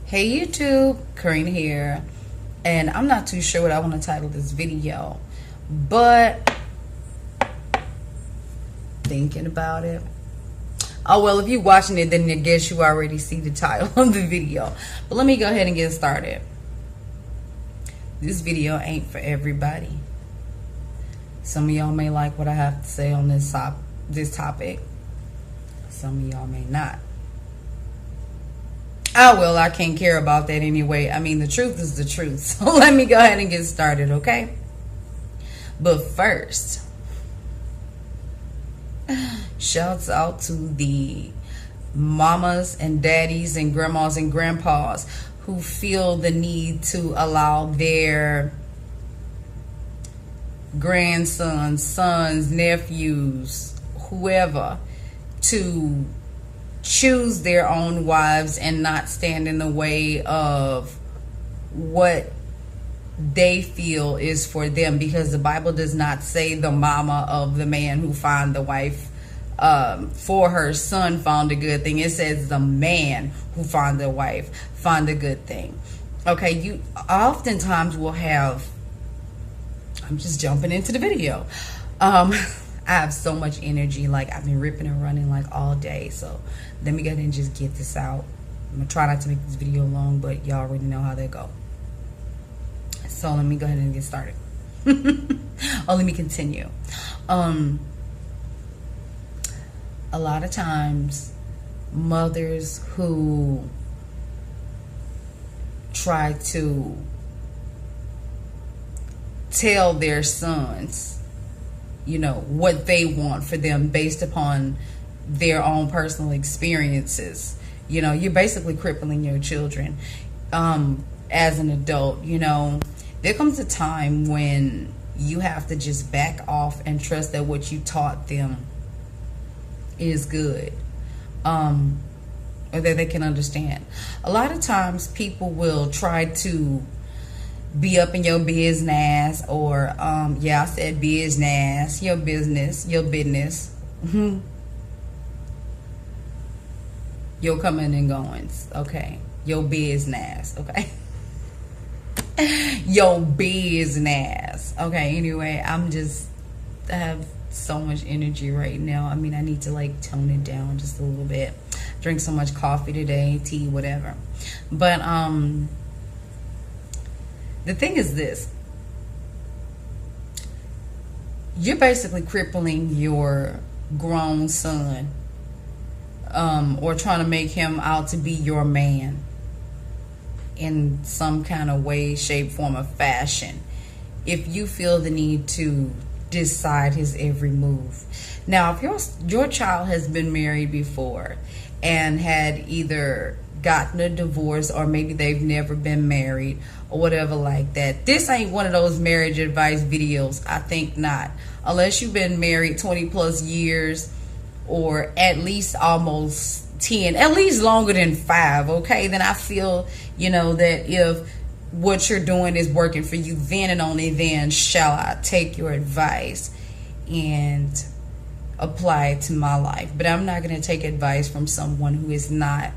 Hey YouTube, Karina here, and I'm not too sure what I want to title this video, but thinking about it. Oh well, if you're watching it, then I guess you already see the title of the video. But let me go ahead and get started. This video ain't for everybody. Some of y'all may like what I have to say on this topic. Some of y'all may not. Oh, well, I can't care about that anyway. I mean, the truth is the truth. So let me go ahead and get started, okay? But first, shouts out to the mamas and daddies and grandmas and grandpas who feel the need to allow their grandsons, sons, nephews, whoever, to choose their own wives and not stand in the way of what they feel is for them, because the Bible does not say the mama of the man who found the wife for her son found a good thing. It says the man who found the wife found a good thing. Okay, you oftentimes will have, I'm just jumping into the video. I have so much energy, like I've been ripping and running like all day, so let me go ahead and just get this out. I'm gonna try not to make this video long, but y'all already know how they go. So let me go ahead and get started. Let me continue. A lot of times mothers who try to tell their sons, you know, what they want for them based upon their own personal experiences, you know, you're basically crippling your children. As an adult, you know, there comes a time when you have to just back off and trust that what you taught them is good, or that they can understand. A lot of times people will try to be up in your business, or yeah, I said business, your business, your coming and goings, okay, your business, okay. Your business, okay. Anyway, I have so much energy right now. I mean, I need to like tone it down just a little bit. Drink so much coffee today, tea, whatever. But the thing is this: you're basically crippling your grown son, or trying to make him out to be your man in some kind of way, shape, form, or fashion, if you feel the need to decide his every move. Now, if your child has been married before and had either gotten a divorce, or maybe they've never been married or whatever like that, this ain't one of those marriage advice videos. I think not, unless you've been married 20 plus years, or at least almost 10, at least longer than 5, okay? Then I feel, you know, that if what you're doing is working for you, then and only then shall I take your advice and apply it to my life. But I'm not going to take advice from someone who is not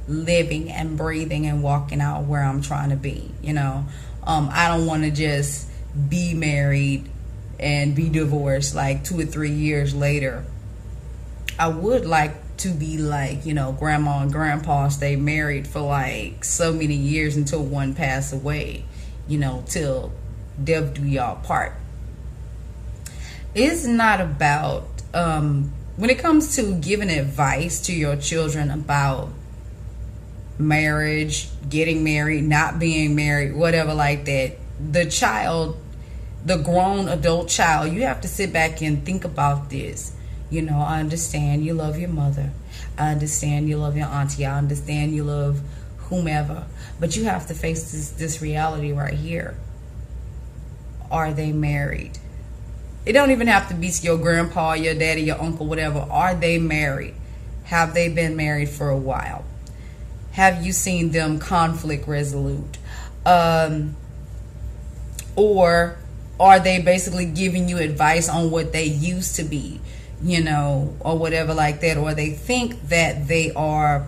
living and breathing and walking out where I'm trying to be, you know. I don't want to just be married and be divorced like 2 or 3 years later. I would like to be like, you know, grandma and grandpa stay married for like so many years until one pass away, you know, till death do y'all part. It's not about when it comes to giving advice to your children about marriage, getting married, not being married, whatever like that. The child, the grown adult child, you have to sit back and think about this. You know, I understand you love your mother. I understand you love your auntie. I understand you love whomever. But you have to face this reality right here. Are they married? It don't even have to be your grandpa, your daddy, your uncle, whatever. Are they married? Have they been married for a while? Have you seen them conflict resolute? Or are they basically giving you advice on what they used to be? You know, or whatever like that, or they think that they are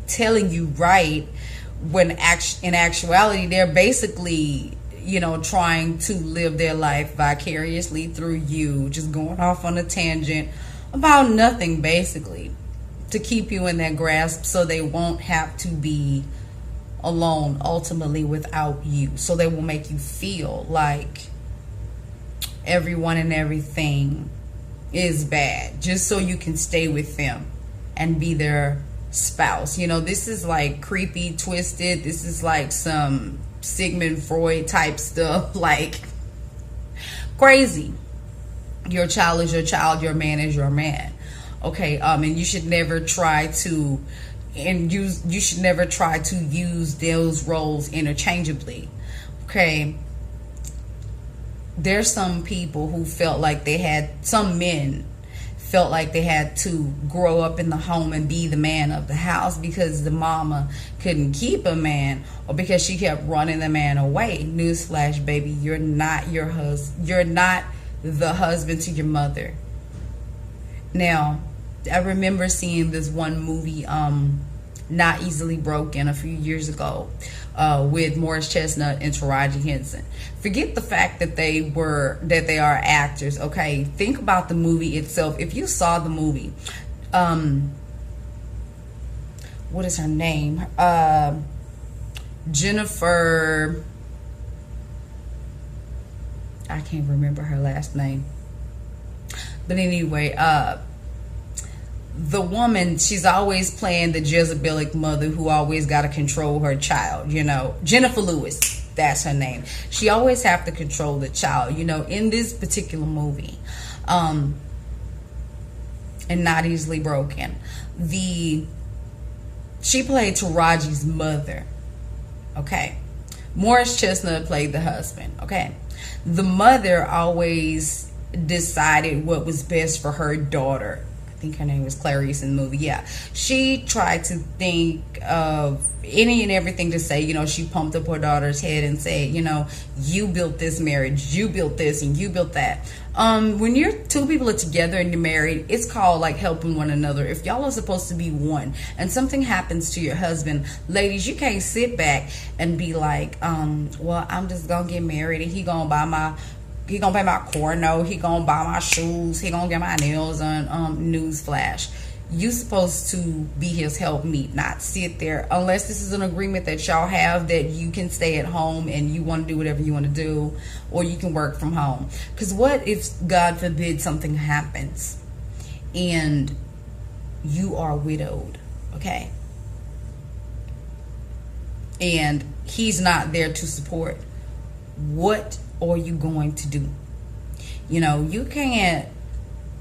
telling you right when in actuality, they're basically, you know, trying to live their life vicariously through you, just going off on a tangent about nothing, basically, to keep you in their grasp so they won't have to be alone ultimately without you. So they will make you feel like everyone and everything is bad just so you can stay with them and be their spouse. You know, this is like creepy, twisted. This is like some Sigmund Freud type stuff, like crazy. Your child is your child, your man is your man. Okay, and you should never try to you should never try to use those roles interchangeably. Okay, there's some people who felt like some men felt like they had to grow up in the home and be the man of the house because the mama couldn't keep a man, or because she kept running the man away. Newsflash, baby, you're not you're not the husband to your mother. Now, I remember seeing this one movie, Not Easily Broken, a few years ago, with Morris Chestnut and Taraji Henson. Forget the fact that they are actors. Okay, think about the movie itself. If you saw the movie, what is her name? Jennifer. I can't remember her last name. But anyway, the woman, she's always playing the Jezebelic mother who always got to control her child, you know. Jennifer Lewis, that's her name. She always have to control the child, you know. In this particular movie, and Not Easily Broken, she played Taraji's mother, okay. Morris Chestnut played the husband, okay. The mother always decided what was best for her daughter. I think her name was Clarice in the movie. Yeah, she tried to think of any and everything to say. You know, she pumped up her daughter's head and said, you know, you built this marriage, you built this, and you built that. When two people are together and you're married, it's called like helping one another. If y'all are supposed to be one and something happens to your husband, ladies, you can't sit back and be like, well, I'm just gonna get married and he gonna pay my corno, he gonna buy my shoes, he gonna get my nails done. Newsflash, you supposed to be his helpmeet, not sit there, unless this is an agreement that y'all have that you can stay at home and you want to do whatever you want to do, or you can work from home. Because what if, God forbid, something happens and you are widowed, okay, and he's not there to support? What are you going to do? You know, you can't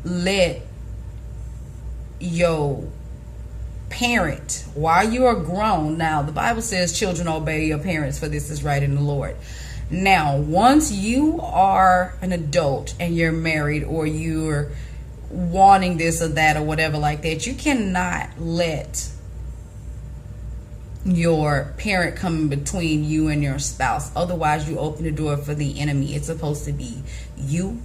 let your parent, while you are grown, now the Bible says children obey your parents, for this is right in the Lord. Now, once you are an adult and you're married, or you're wanting this or that or whatever like that, you cannot let your parent come in between you and your spouse. Otherwise, you open the door for the enemy. It's supposed to be you,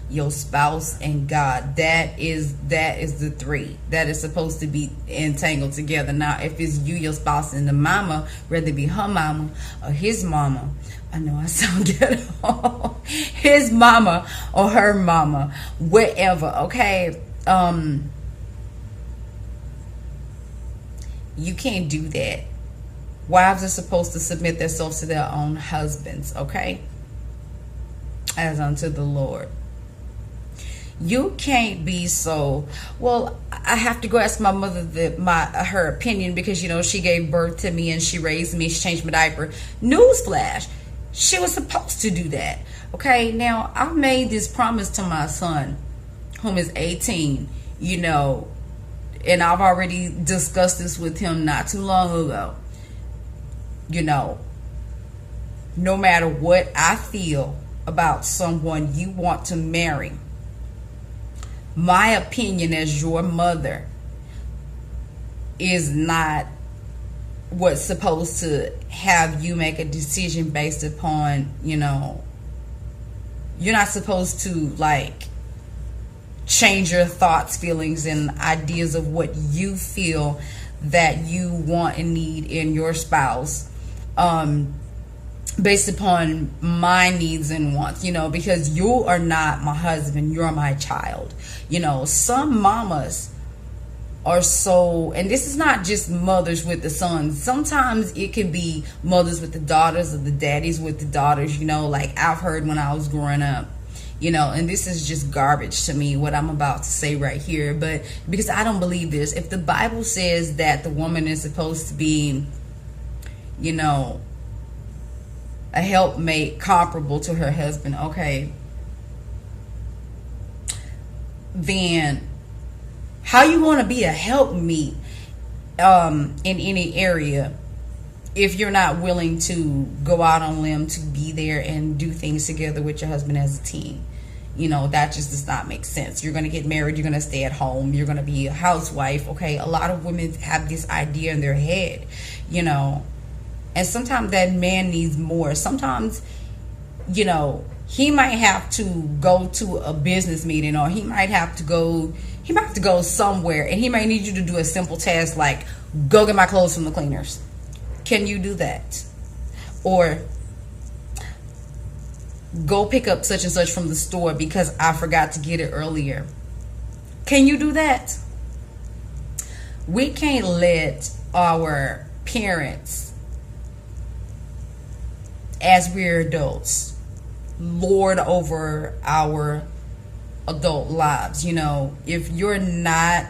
your spouse, and God. That is the three that is supposed to be entangled together. Now, if it's you, your spouse, and the mama, whether it be her mama or his mama, I know I sound ghetto, his mama or her mama, whatever, okay, you can't do that. Wives are supposed to submit themselves to their own husbands, okay, as unto the Lord. You can't be so, well, I have to go ask my mother her opinion because, you know, she gave birth to me and she raised me, she changed my diaper. Newsflash, she was supposed to do that. Okay, now I've made this promise to my son, whom is 18, you know, and I've already discussed this with him not too long ago. You know, no matter what I feel about someone you want to marry, my opinion as your mother is not what's supposed to have you make a decision based upon, you know, you're not supposed to like change your thoughts, feelings, and ideas of what you feel that you want and need in your spouse, based upon my needs and wants, because you are not my husband, you're my child. Some mamas are so, and this is not just mothers with the sons. Sometimes it can be mothers with the daughters, or the daddies with the daughters, like I've heard when I was growing up. And this is just garbage to me, what I'm about to say right here. But because I don't believe this. If the Bible says that the woman is supposed to be, a helpmate comparable to her husband, okay, then how you want to be a helpmeet in any area if you're not willing to go out on a limb to be there and do things together with your husband as a team? That just does not make sense. You're going to get married, you're going to stay at home, you're going to be a housewife. Okay, a lot of women have this idea in their head, and sometimes that man needs more. Sometimes, he might have to go to a business meeting, or he might have to go somewhere, and he might need you to do a simple task like go get my clothes from the cleaners. Can you do that? Or go pick up such and such from the store because I forgot to get it earlier. Can you do that? We can't let our parents, as we're adults, lord over our adult lives. If you're not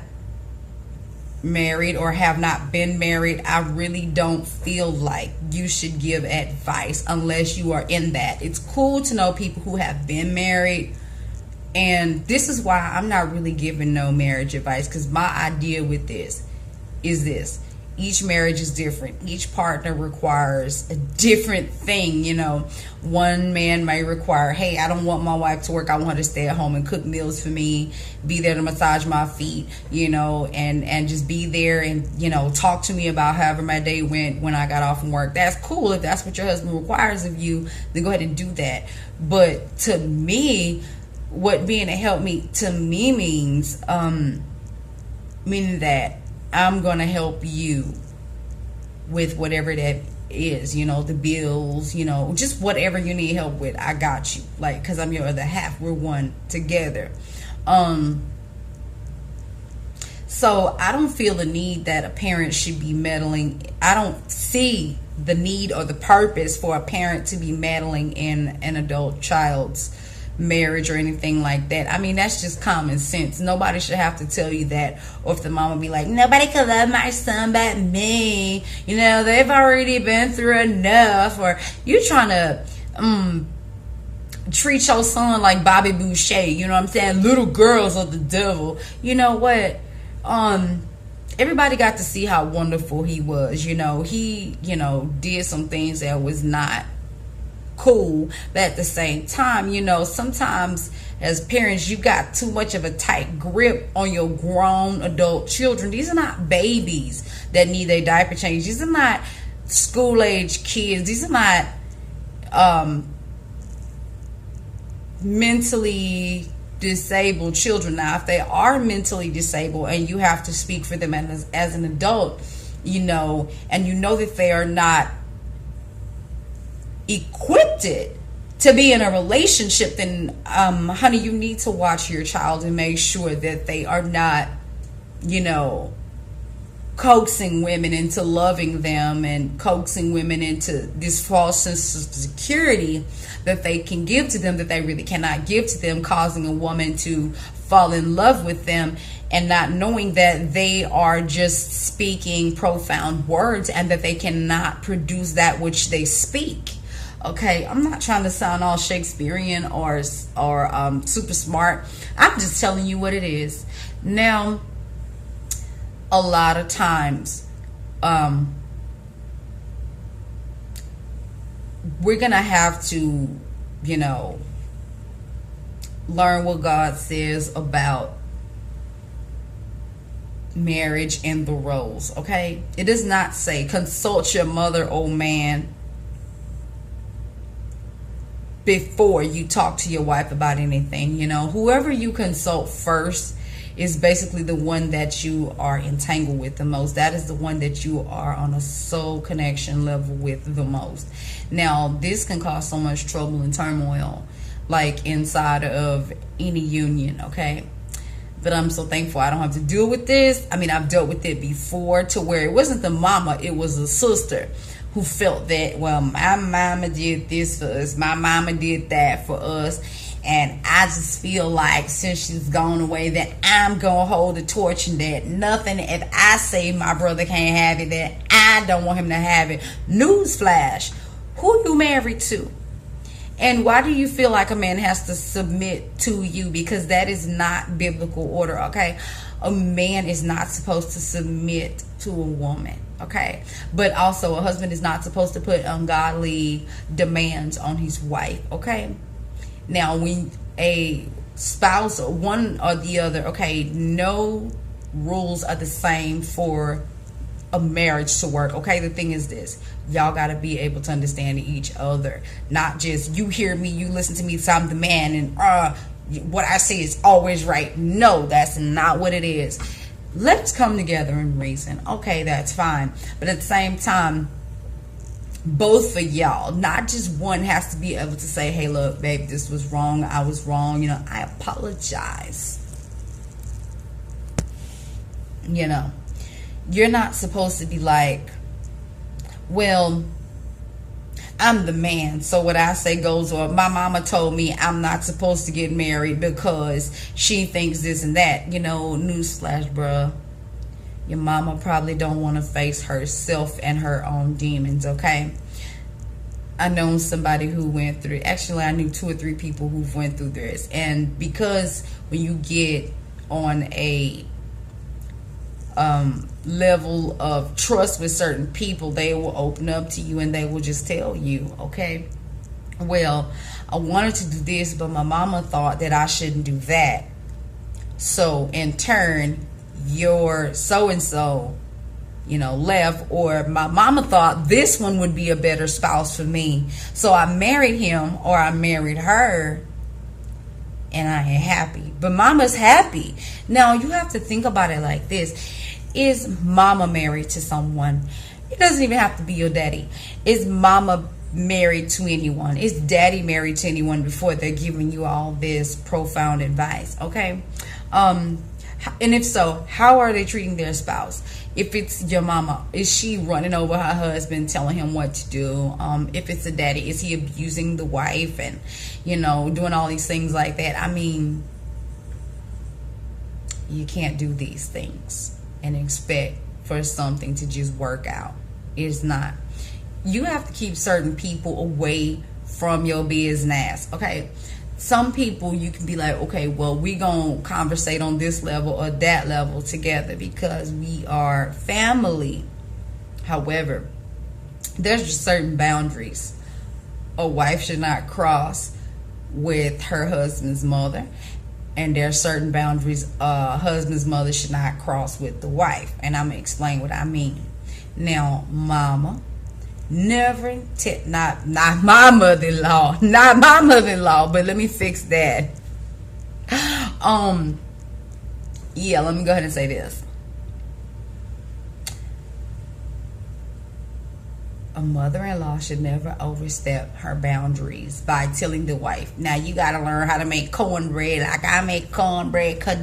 married or have not been married, I really don't feel like you should give advice unless you are in that. It's cool to know people who have been married, and this is why I'm not really giving no marriage advice, because my idea with this is this: each marriage is different. Each partner requires a different thing. One man may require, hey, I don't want my wife to work. I want her to stay at home and cook meals for me, be there to massage my feet, and just be there and, talk to me about however my day went when I got off from work. That's cool. If that's what your husband requires of you, then go ahead and do that. But to me, what being a helpmeet to me means, meaning that I'm going to help you with whatever that is, the bills, just whatever you need help with. I got you, because I'm your other half. We're one together. So I don't feel the need that a parent should be meddling. I don't see the need or the purpose for a parent to be meddling in an adult child's marriage or anything like that. I mean, that's just common sense. Nobody should have to tell you that. Or if the mama be like, nobody could love my son but me, they've already been through enough. Or you trying to treat your son like Bobby Boucher, you know what I'm saying? Little girls are the devil. You know what? Everybody got to see how wonderful he was. He did some things that was not cool, but at the same time, sometimes as parents, you got too much of a tight grip on your grown adult children. These are not babies that need a diaper change. These are not school age kids. These are not mentally disabled children. Now, if they are mentally disabled and you have to speak for them as an adult, and that they are not equipped to be in a relationship, then honey, you need to watch your child and make sure that they are not coaxing women into loving them and coaxing women into this false sense of security that they can give to them that they really cannot give to them, causing a woman to fall in love with them and not knowing that they are just speaking profound words and that they cannot produce that which they speak. Okay, I'm not trying to sound all Shakespearean or super smart. I'm just telling you what it is. Now, a lot of times, we're gonna have to, learn what God says about marriage and the roles. Okay, it does not say consult your mother, oh man, before you talk to your wife about anything. Whoever you consult first is basically the one that you are entangled with the most. That is the one that you are on a soul connection level with the most. Now, this can cause so much trouble and turmoil, like inside of any union, okay? But I'm so thankful I don't have to deal with this. I mean, I've dealt with it before, to where it wasn't the mama, it was the sister who felt that, well, my mama did this for us, my mama did that for us, and I just feel like since she's gone away that I'm gonna hold the torch, and that nothing, if I say my brother can't have it, that I don't want him to have it. Newsflash, who you married to? And why do you feel like a man has to submit to you? Because that is not biblical order, okay? A man is not supposed to submit to a woman, okay? But also, a husband is not supposed to put ungodly demands on his wife, okay? Now, when a spouse, or one or the other, okay, no rules are the same for a marriage to work, okay? The thing is this: y'all got to be able to understand each other, not just you hear me, you listen to me, so I'm the man, and what I say is always right. No, that's not what it is. Let's come together and reason, okay? That's fine, but at the same time, both of y'all, not just one, has to be able to say, hey, look, babe, this was wrong, I was wrong, you know, I apologize. You know, you're not supposed to be like, well, I'm the man, so what I say goes, or my mama told me I'm not supposed to get married because she thinks this and that. You know, newsflash, bruh, your mama probably don't want to face herself and her own demons, okay? I know somebody who went through, actually I knew 2 or 3 people who've went through this, and because when you get on a level of trust with certain people, they will open up to you and they will just tell you, okay, well, I wanted to do this, but my mama thought that I shouldn't do that, so in turn your so-and-so, you know, left, or my mama thought this one would be a better spouse for me, so I married him or I married her, and I ain't happy, but mama's happy. Now you have to think about it like this: is mama married to someone? It doesn't even have to be your daddy. Is mama married to anyone? Is daddy married to anyone before they're giving you all this profound advice, okay? And if so, how are they treating their spouse? If it's your mama, is she running over her husband, telling him what to do? If it's a daddy, is he abusing the wife and, you know, doing all these things like that? I mean, you can't do these things and expect for something to just work out. It's not. You have to keep certain people away from your business, okay? Some people you can be like, okay, well, we gonna conversate on this level or that level together because we are family. However, there's just certain boundaries a wife should not cross with her husband's mother, and there are certain boundaries a husband's mother should not cross with the wife, and I'm gonna explain what I mean. Now, mama, never not my mother-in-law, not my mother-in-law, but let me fix that. Yeah, let me go ahead and say this. A mother-in-law should never overstep her boundaries by telling the wife, now you gotta learn how to make cornbread like I make cornbread. Cause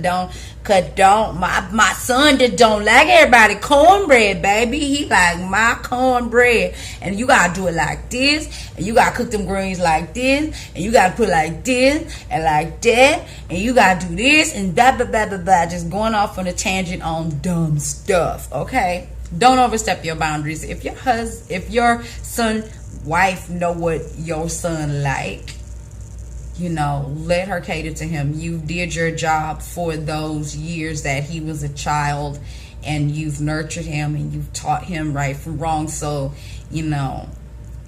don't my son just don't like everybody cornbread, baby. He like my cornbread, and you gotta do it like this, and you gotta cook them greens like this, and you gotta put it like this and like that, and you gotta do this and blah blah blah blah blah. Just going off on a tangent on dumb stuff, okay? Don't overstep your boundaries. If your son, wife know what your son like, you know, let her cater to him. You did your job for those years that he was a child, and you've nurtured him and you've taught him right from wrong. So, you know,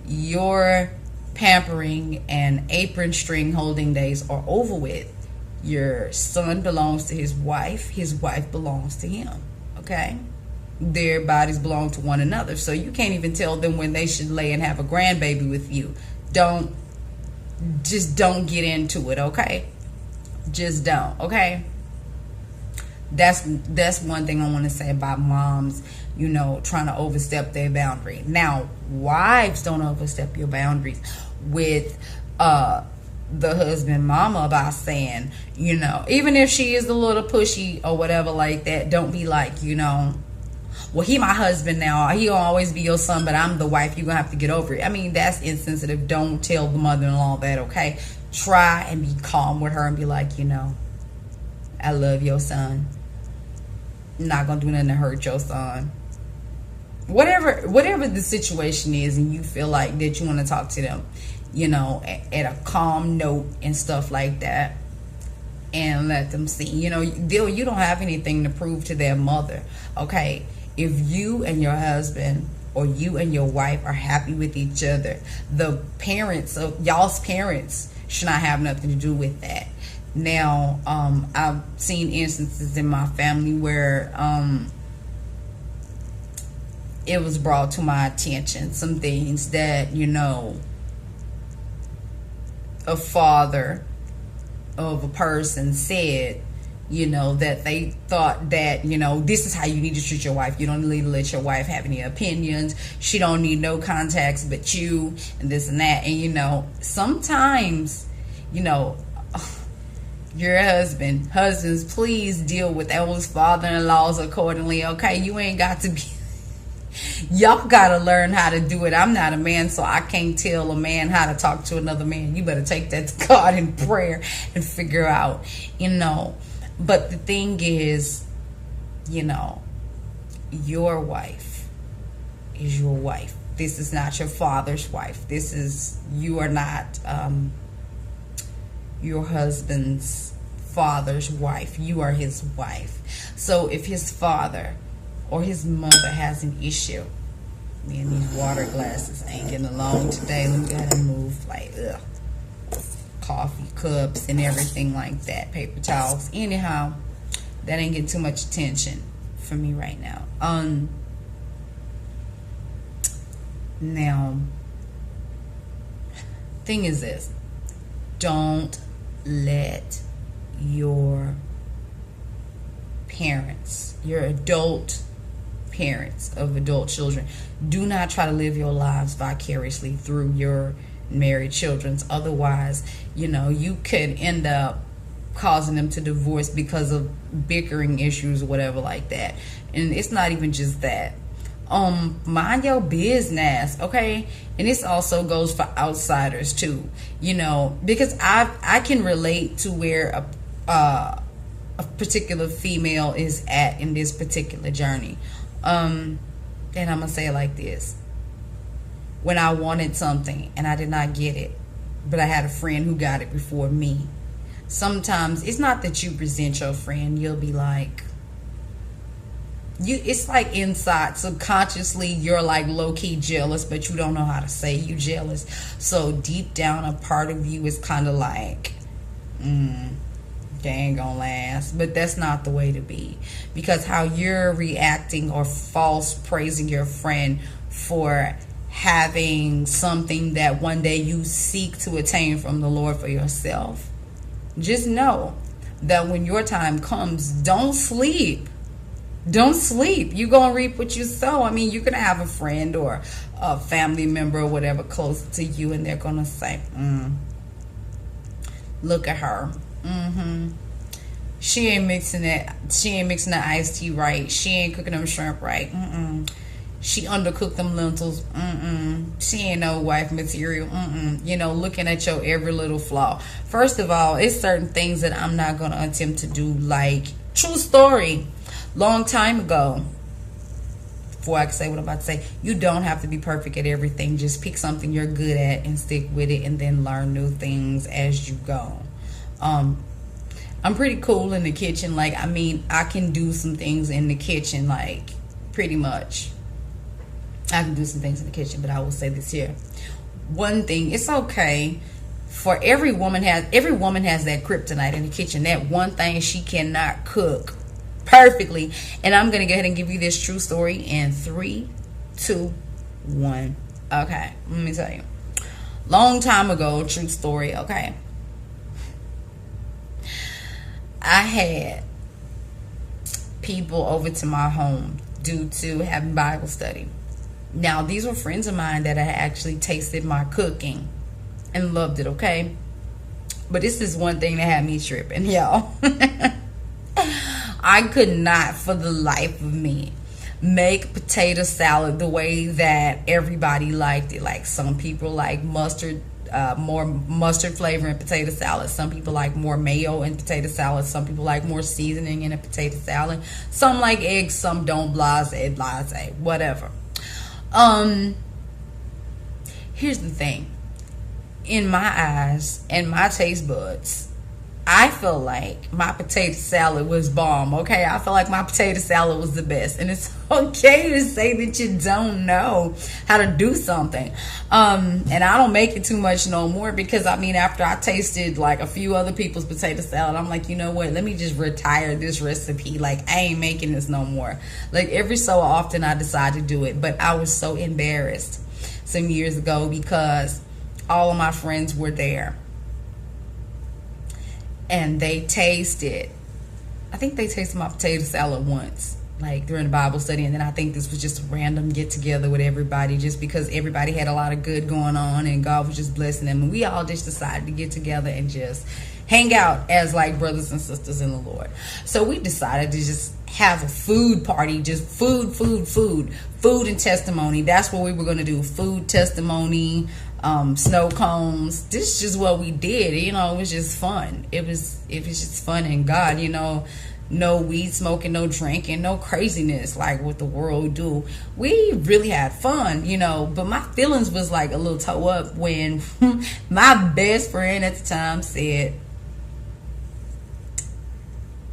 your pampering and apron string holding days are over with. Your son belongs to his wife belongs to him, okay? Their bodies belong to one another, so you can't even tell them when they should lay and have a grandbaby with you. Don't get into it, okay? Just don't, okay? That's one thing I want to say about moms, trying to overstep their boundary. Now, wives don't overstep your boundaries with the husband mama by saying, even if she is a little pushy or whatever like that, don't be like, well, he my husband now, he'll always be your son, but I'm the wife, you're gonna have to get over it. I mean, that's insensitive. Don't tell the mother-in-law that, okay? Try and be calm with her and be like, I love your son. I'm not gonna do nothing to hurt your son. Whatever the situation is, and you feel like that you want to talk to them, at a calm note and stuff like that, and let them see, you don't have anything to prove to their mother, okay? If you and your husband or you and your wife are happy with each other, the parents of y'all's parents should not have nothing to do with that. Now, I've seen instances in my family where it was brought to my attention, some things that, a father of a person said, that they thought that, this is how you need to treat your wife. You don't need to let your wife have any opinions. She don't need no contacts but you, and this and that. And, sometimes, your husbands, please deal with those father-in-laws accordingly, okay? You ain't got to be, y'all gotta learn how to do it. I'm not a man, so I can't tell a man how to talk to another man. You better take that to God in prayer and figure out, But the thing is, your wife is your wife. This is not your father's wife. You are not your husband's father's wife. You are his wife. So if his father or his mother has an issue, me and these water glasses ain't getting along today. Let me go ahead and move, coffee cups and everything like that, paper towels. Anyhow, that ain't getting too much attention for me right now. Now, thing is this: don't let your parents, your adult parents of adult children, do not try to live your lives vicariously through your married children's. Otherwise, you could end up causing them to divorce because of bickering issues or whatever like that. And it's not even just that. Mind your business, okay? And this also goes for outsiders too, because I can relate to where a particular female is at in this particular journey. And I'm gonna say it like this: when I wanted something and I did not get it, but I had a friend who got it before me, sometimes it's not that you resent your friend. You'll be like, it's like inside, subconsciously, you're like low-key jealous, but you don't know how to say you jealous. So deep down, a part of you is kind of like, they ain't gonna last. But that's not the way to be, because how you're reacting or false praising your friend for having something that one day you seek to attain from the Lord for yourself, just know that when your time comes, don't sleep. You're gonna reap what you sow. I mean, you're gonna have a friend or a family member or whatever close to you, and they're gonna say, look at her, she ain't mixing the iced tea right, she ain't cooking them shrimp right, she undercooked them lentils, she ain't no wife material, looking at your every little flaw. First of all, it's certain things that I'm not gonna attempt to do. Like, true story, long time ago, before I can say what I'm about to say, you don't have to be perfect at everything. Just pick something you're good at and stick with it, and then learn new things as you go. I'm pretty cool in the kitchen. I can do some things in the kitchen, pretty much. I can do some things in the kitchen, but I will say this here. One thing, it's okay for every woman has that kryptonite in the kitchen. That one thing she cannot cook perfectly. And I'm going to go ahead and give you this true story in 3, 2, 1. Okay, let me tell you. Long time ago, true story, okay. I had people over to my home due to having Bible study. Now, these were friends of mine that had actually tasted my cooking and loved it, okay? But this is one thing that had me tripping, y'all. I could not for the life of me make potato salad the way that everybody liked it. Like, some people like mustard, more mustard flavor in potato salad. Some people like more mayo in potato salad. Some people like more seasoning in a potato salad. Some like eggs, some don't. Blase, whatever. Here's the thing. In my eyes and my taste buds, I feel like my potato salad was bomb, okay? I feel like my potato salad was the best. And it's okay to say that you don't know how to do something. And I don't make it too much no more because, I mean, after I tasted like a few other people's potato salad, I'm like, you know what? Let me just retire this recipe. Like, I ain't making this no more. Like, every so often I decide to do it. But I was so embarrassed some years ago because all of my friends were there. And they tasted, I think they tasted my potato salad once, like during the Bible study. And then I think this was just a random get together with everybody, just because everybody had a lot of good going on and God was just blessing them. And we all just decided to get together and just hang out as like brothers and sisters in the Lord. So we decided to just have a food party, just food and testimony. That's what we were going to do. Food, testimony, snow cones. This is just what we did. You know, it was just fun. It was just fun. And God, you know, no weed smoking, no drinking, no craziness like what the world do. We really had fun, you know. But my feelings was like a little toe up when my best friend at the time said,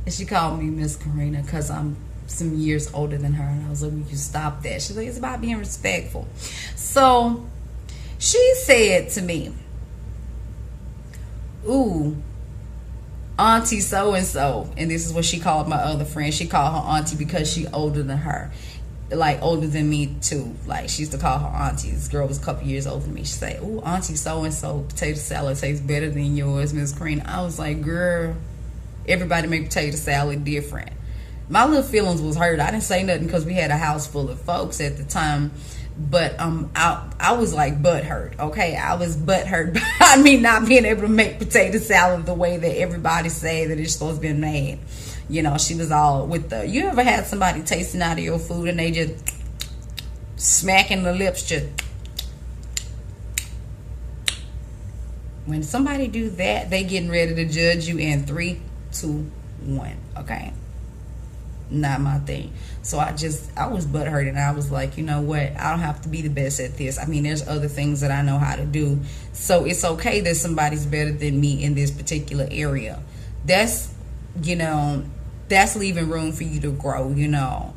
and she called me Miss Karina because I'm some years older than her. And I was like, will you stop that? She's like, it's about being respectful. So she said to me, ooh, Auntie so-and-so. And this is what she called my other friend. She called her auntie because she older than her. Like, older than me, too. Like, she used to call her auntie. This girl was a couple years older than me. She said, ooh, Auntie so-and-so, potato salad tastes better than yours, Miss Karina. I was like, girl, everybody make potato salad different. My little feelings was hurt. I didn't say nothing because we had a house full of folks at the time. But I was like butthurt, okay? I was butthurt by me not being able to make potato salad the way that everybody say that it's supposed to be made. You know, she was all with the, you ever had somebody tasting out of your food and they just smacking the lips, just, when somebody do that, they getting ready to judge you in 3, 2, 1, okay? Not my thing. So I was butthurt, and I was like, you know what, I don't have to be the best at this. I mean, there's other things that I know how to do, so it's okay that somebody's better than me in this particular area. That's, you know, that's leaving room for you to grow. You know,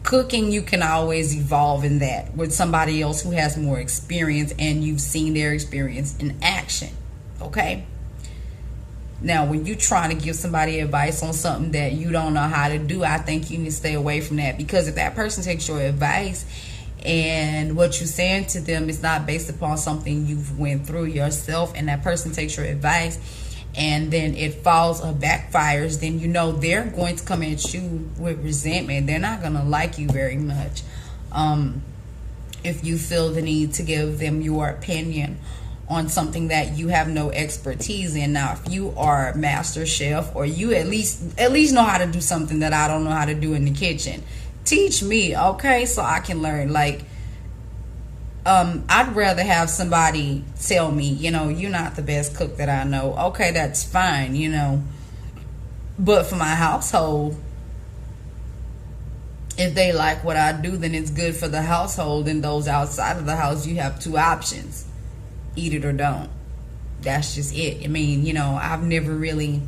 cooking, you can always evolve in that with somebody else who has more experience and you've seen their experience in action, okay? Now, when you're trying to give somebody advice on something that you don't know how to do, I think you need to stay away from that. Because if that person takes your advice and what you're saying to them is not based upon something you've went through yourself, and that person takes your advice and then it falls or backfires, then you know they're going to come at you with resentment. They're not going to like you very much if you feel the need to give them your opinion on something that you have no expertise in. Now, if you are a master chef, or you at least know how to do something that I don't know how to do in the kitchen, teach me, okay, so I can learn. Like, I'd rather have somebody tell me, you know, you're not the best cook that I know. Okay, that's fine, you know. But for my household, if they like what I do, then it's good for the household. And those outside of the house, you have 2 options. Eat it or don't. That's just it. I mean, you know, I've never really,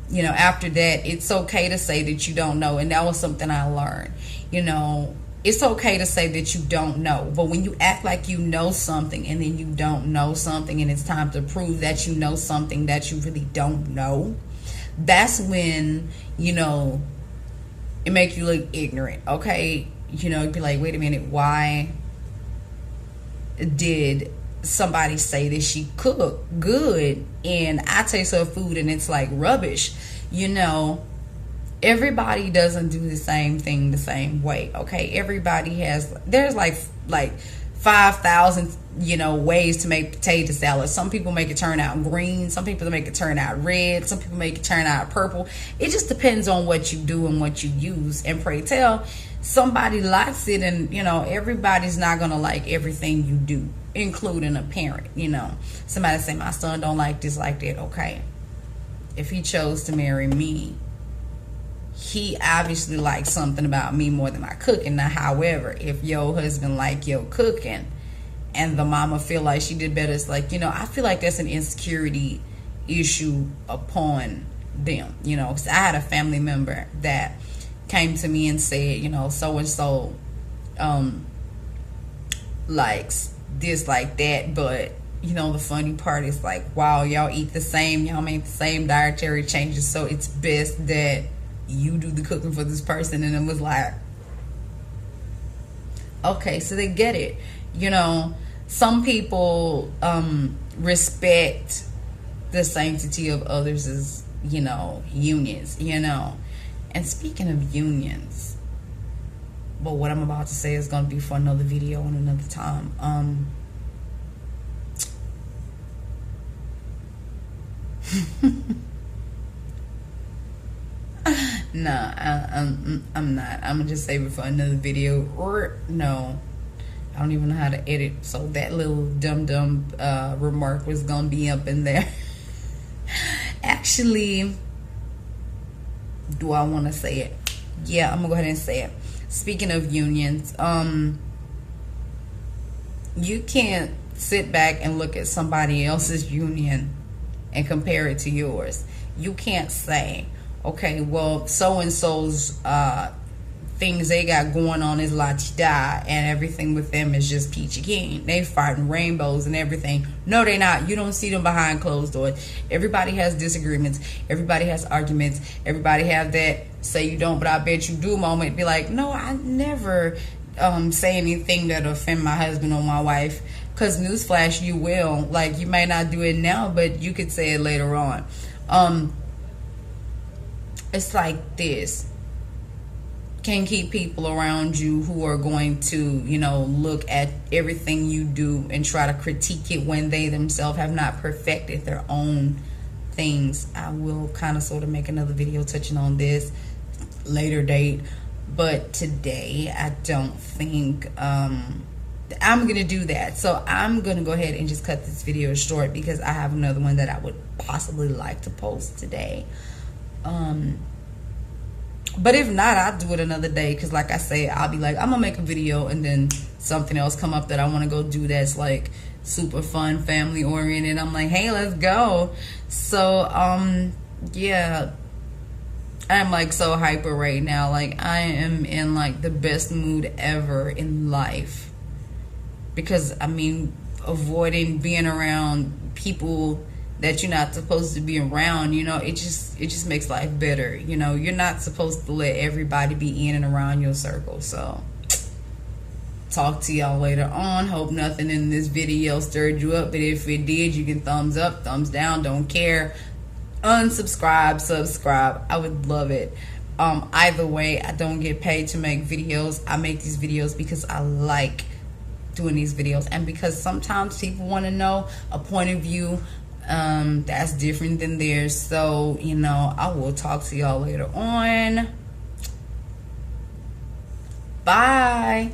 you know, after that, it's okay to say that you don't know. And that was something I learned. You know, it's okay to say that you don't know. But when you act like you know something and then you don't know something, and it's time to prove that you know something that you really don't know, that's when, you know, it makes you look ignorant, okay? You know, you'd be like, wait a minute, why did somebody say that she cooked good and I taste her food and it's like rubbish? You know, everybody doesn't do the same thing the same way. Okay, everybody has, there's like 5,000 ways to make potato salad. Some people make it turn out green, some people make it turn out red, some people make it turn out purple. It just depends on what you do and what you use. And pray tell, somebody likes it, and everybody's not gonna like everything you do, including a parent. Somebody say my son don't like this, like that. Okay, if he chose to marry me, he obviously likes something about me more than my cooking. Now, however, if your husband like your cooking and the mama feel like she did better, it's like, I feel like that's an insecurity issue upon them. Because I had a family member that came to me and said, so and so likes this, like that, but the funny part is like, wow, y'all eat the same, y'all make the same dietary changes, so it's best that you do the cooking for this person. And it was like, okay, so they get it. Some people respect the sanctity of others' unions. And speaking of unions, but what I'm about to say is going to be for another video and another time. Nah, I'm not. I'm gonna just save it for another video. Or no, I don't even know how to edit, so that little dumb remark was gonna be up in there. Actually, do I want to say it? Yeah, I'm gonna go ahead and say it. Speaking of unions, you can't sit back and look at somebody else's union and compare it to yours. You can't say, okay, well, so-and-so's things they got going on is la-ti-da, and everything with them is just peachy keen. They fighting rainbows and everything. No, they not. You don't see them behind closed doors. Everybody has disagreements. Everybody has arguments. Everybody have that say you don't, but I bet you do moment. Be like, no, I never say anything that offend my husband or my wife. Because newsflash, you will. Like, you may not do it now, but you could say it later on. It's like this. Can keep people around you who are going to, look at everything you do and try to critique it when they themselves have not perfected their own things. I will kind of sort of make another video touching on this later date. But today, I don't think I'm going to do that. So I'm going to go ahead and just cut this video short because I have another one that I would possibly like to post today. But if not, I'll do it another day, because like I say, I'll be like, I'm gonna make a video and then something else come up that I want to go do that's like super fun, family oriented. I'm like, hey, let's go. So yeah, I'm like so hyper right now. Like, I am in like the best mood ever in life, because I mean, avoiding being around people that you're not supposed to be around, it just makes life better. You're not supposed to let everybody be in and around your circle. So talk to y'all later on. Hope nothing in this video stirred you up, but if it did, you can thumbs up, thumbs down, don't care, unsubscribe, subscribe. I would love it. Either way, I don't get paid to make videos. I make these videos because I like doing these videos, and because sometimes people want to know a point of view that's different than theirs. So I will talk to y'all later on. Bye.